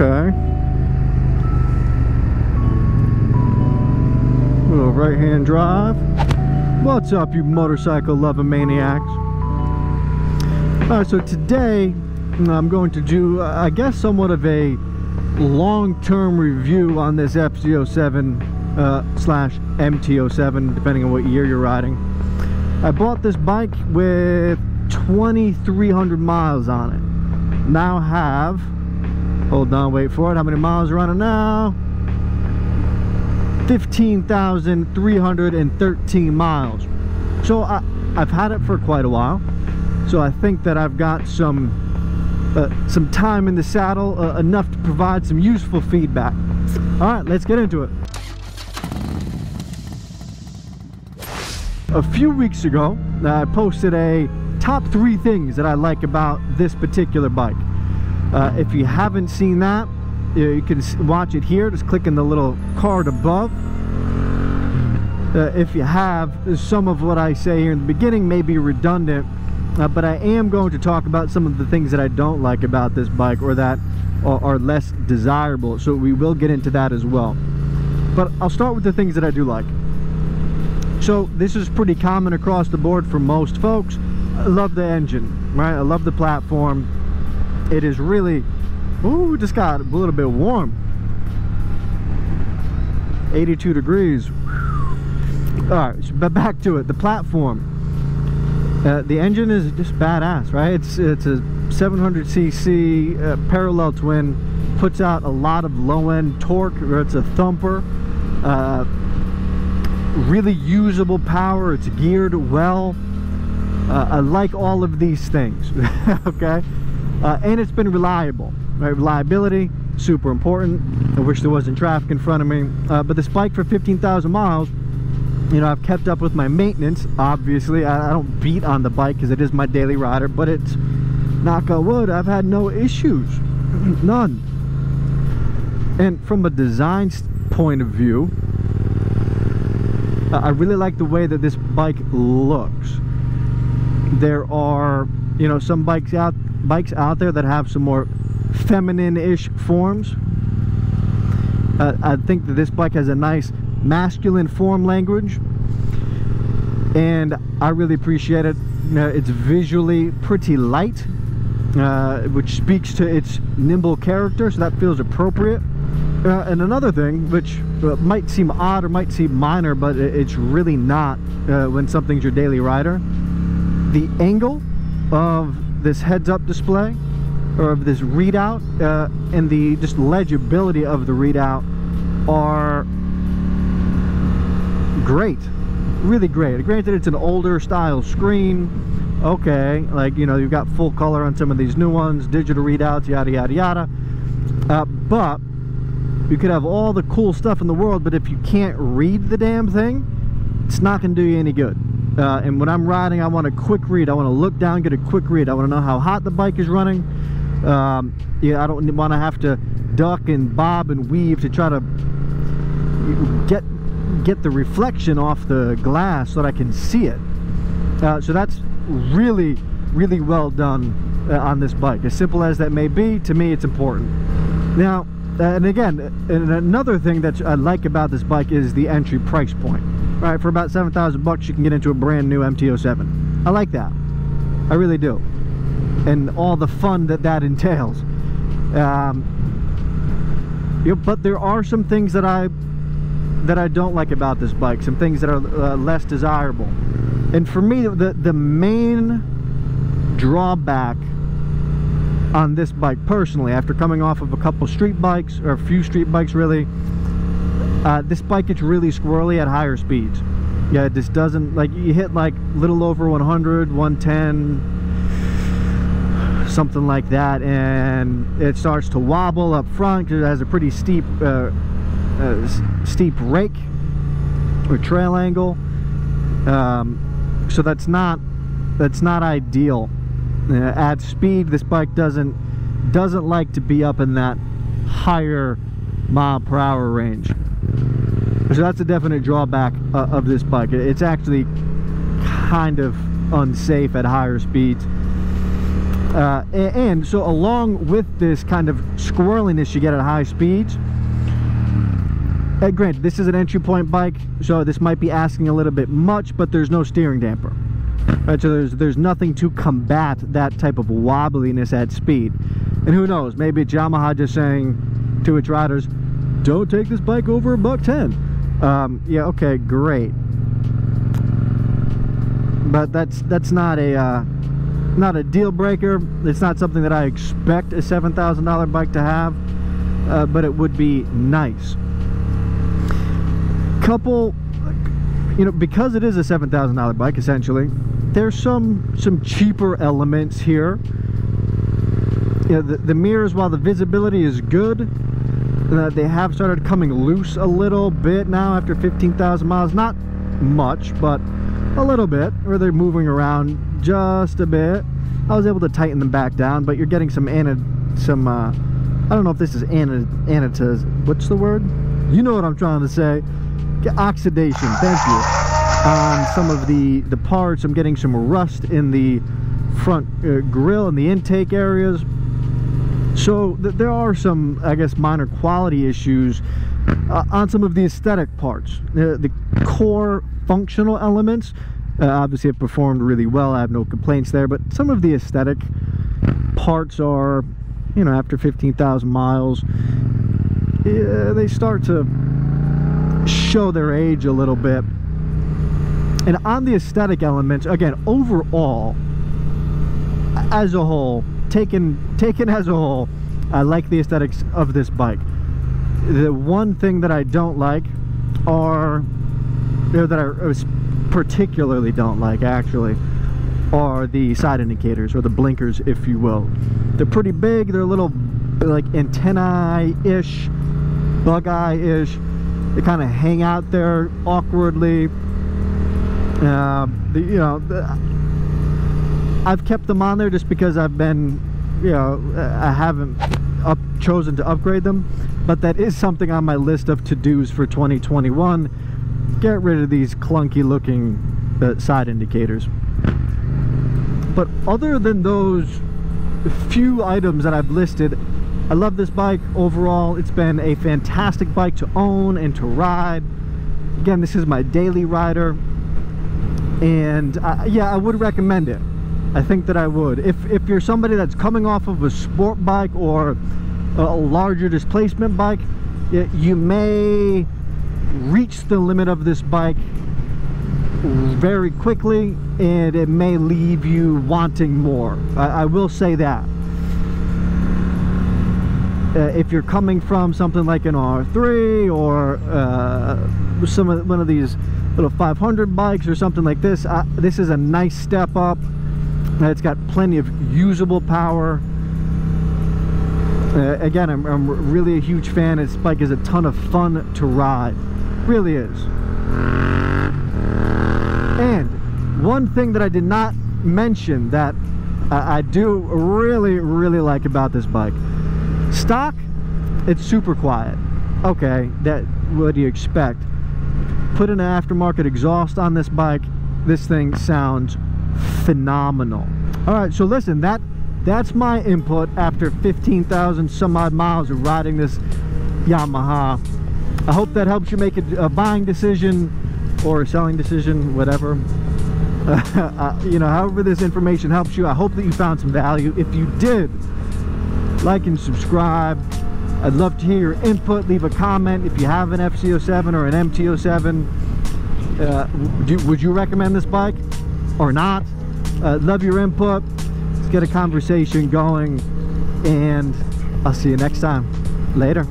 Okay. Little right-hand drive. What's up, you motorcycle loving maniacs? Alright, so today I'm going to do, I guess, somewhat of a long-term review on this FZ-07 slash MT-07, depending on what year you're riding. I bought this bike with 2,300 miles on it. Now have, hold on, wait for it, how many miles are on it now? 15,313 miles. So I've had it for quite a while. So I think that I've got some time in the saddle, enough to provide some useful feedback. All right, let's get into it. A few weeks ago, I posted a top 3 things that I like about this particular bike. If you haven't seen that, you can watch it here. Just click on the little card above. If you have, some of what I say here in the beginning may be redundant, but I am going to talk about some of the things that I don't like about this bike, or that are less desirable, so we will get into that as well. But I'll start with the things that I do like. So this is pretty common across the board for most folks. I love the engine, right? I love the platform. It is really, ooh, just got a little bit warm. 82 degrees. Alright, but back to it. The platform. The engine is just badass, right? It's a 700cc parallel twin. Puts out a lot of low-end torque, or it's a thumper. Really usable power. It's geared well. I like all of these things. Okay? And it's been reliable, right? Reliability, super important. I wish there wasn't traffic in front of me, but this bike for 15,000 miles, you know, I've kept up with my maintenance. Obviously, I don't beat on the bike because it is my daily rider, but it's, knock on wood, I've had no issues. None. And from a design point of view, I really like the way that this bike looks. There are, you know, some bikes out there that have some more feminine-ish forms. I think that this bike has a nice masculine form language, and I really appreciate it. It's visually pretty light, which speaks to its nimble character, so that feels appropriate. And another thing, which might seem odd or might seem minor, but it's really not when something's your daily rider, the angle of this heads-up display, or of this readout, and the just legibility of the readout are great, really great. Granted, it's an older style screen, okay, like, you know, you've got full color on some of these new ones, digital readouts, yada yada yada, but you could have all the cool stuff in the world, but if you can't read the damn thing, it's not gonna do you any good. And when I'm riding, I want a quick read. I want to look down, get a quick read. I want to know how hot the bike is running. Yeah, I don't want to have to duck and bob and weave to try to get the reflection off the glass so that I can see it. So that's really, really well done on this bike. As simple as that may be, to me it's important. Now, and again, and another thing that I like about this bike is the entry price point. Right, for about 7,000 bucks you can get into a brand new MT-07. I like that. I really do. And all the fun that entails. You know, but there are some things that I don't like about this bike. Some things that are less desirable. And for me, the main drawback on this bike personally, after coming off of a couple street bikes, or a few street bikes really, this bike gets really squirrely at higher speeds. Yeah, it just doesn't, like, you hit like little over 100, 110, something like that, and it starts to wobble up front because it has a pretty steep rake or trail angle. So that's not ideal. At speed, this bike doesn't like to be up in that higher mile-per-hour range. So that's a definite drawback of this bike. It's actually kind of unsafe at higher speeds. And so along with this kind of squirreliness you get at high speeds, granted, this is an entry point bike, so this might be asking a little bit much, but there's no steering damper. Right, so there's nothing to combat that type of wobbliness at speed. And who knows, maybe it's Yamaha just saying to its riders, don't take this bike over $110. Yeah, okay, great. But that's not a deal breaker. It's not something that I expect a $7,000 bike to have, but it would be nice. Couple, you know, because it is a $7,000 bike essentially, there's some cheaper elements here. You know, the mirrors, while the visibility is good, they have started coming loose a little bit now after 15,000 miles. Not much, but a little bit, or they're moving around just a bit. I was able to tighten them back down, but you're getting some I don't know if this is what's the word? You know what I'm trying to say. Oxidation, thank you, on some of the parts. I'm getting some rust in the front grille and the intake areas. So there are some, I guess, minor quality issues on some of the aesthetic parts. The core functional elements obviously have performed really well. I have no complaints there, but some of the aesthetic parts are, you know, after 15,000 miles, they start to show their age a little bit. And on the aesthetic elements, again, overall, as a whole, taken as a whole, I like the aesthetics of this bike. The one thing that I don't like are, you know, that I particularly don't like actually, are the side indicators, or the blinkers, if you will. They're pretty big. They're a little like antennae-ish, bug-eye-ish. They kind of hang out there awkwardly. I've kept them on there just because I've been, you know, I haven't chosen to upgrade them, but that is something on my list of to-dos for 2021. Get rid of these clunky looking side indicators. But other than those few items that I've listed, I love this bike overall. It's been a fantastic bike to own and to ride. Again, this is my daily rider, and yeah, I would recommend it. I think that I would. If you're somebody that's coming off of a sport bike or a larger displacement bike, you may reach the limit of this bike very quickly, and it may leave you wanting more. I will say that. If you're coming from something like an R3 or one of these little 500 bikes or something like this, this is a nice step up. It's got plenty of usable power. Again, I'm really a huge fan. This bike is a ton of fun to ride. Really is. And one thing that I did not mention that I do really like about this bike: stock, it's super quiet. Okay, what do you expect? Put an aftermarket exhaust on this bike, this thing sounds phenomenal. All right, so listen, that's my input after 15,000 some odd miles of riding this Yamaha. I hope that helps you make a buying decision or a selling decision, whatever. You know, however this information helps you, I hope that you found some value. If you did, like and subscribe. I'd love to hear your input. Leave a comment if you have an FZ-07 or an MT-07. Would you recommend this bike or not? Love your input. Let's get a conversation going, and I'll see you next time. Later.